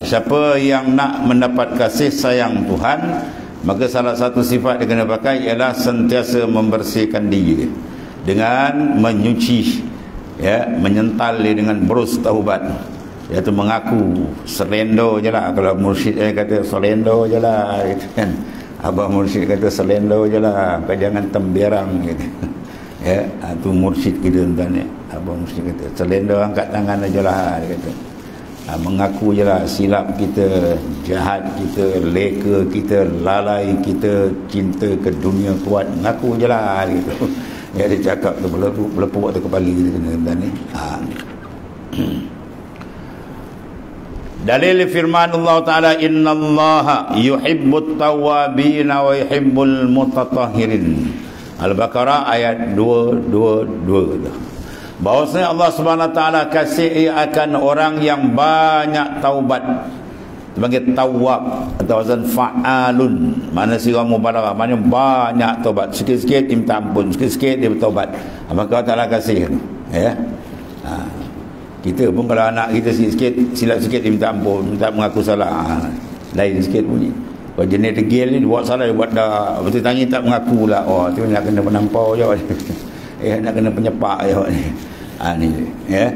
Siapa yang nak mendapat kasih sayang Tuhan, maka salah satu sifat dia kena pakai ialah sentiasa membersihkan diri dengan menyuci, ya, menyental dia dengan berus taubat, iaitu mengaku. Selendo je lah, kalau mursyid kata selendo je lah, gitu kan. Abah mursyid kata selendo je lah, kau jangan temberang, gitu. Ya, itu mursyid kita tuan-tuan, ya. Abah mursyid kata selendo, angkat tangan aja lah, dia kata. Mengaku je lah silap kita, jahat kita, leka kita, lalai kita, cinta ke dunia kuat, mengaku je lah, gitu. Ya, dia cakap tu berlepuk tu kepala kita kena ni. Dalil firman Allah Ta'ala, innallaha yuhibbut tawwabin wa yuhibbul mutatahhirin. Al-Baqarah ayat 222 tu. Bahawasanya Allah Subhanahu Wa Ta'ala kasih akan orang yang banyak taubat, sebagai tawab atau wazan fa'alun, mana sirah mubalarah, mana banyak taubat, sikit-sikit dia minta ampun, sikit-sikit dia bertaubat, maka Allah Ta'ala kasih, ya. Kita pun kalau anak kita sikit-sikit silap sikit dia minta ampun, minta mengaku salah, lain sikit bunyi. Kalau jenis degil ni buat salah, dia buat dah betul tanya tak mengaku lah, oh tu nak kena penampau je. Nak kena penyepak je ni, ya.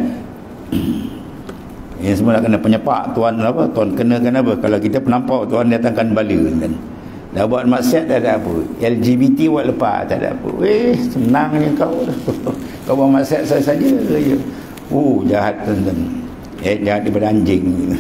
Ini semua nak kena penyepak. Tuan apa? Tuan kenakan apa? Kalau kita penampau, Tuan datangkan bala kan. Dah buat maksiat tak ada apa. LGBT buat lepas tak ada apa. Senangnya kau. Kau buat maksiat saja je. Jahat tuan-tuan. Jahat daripada anjing.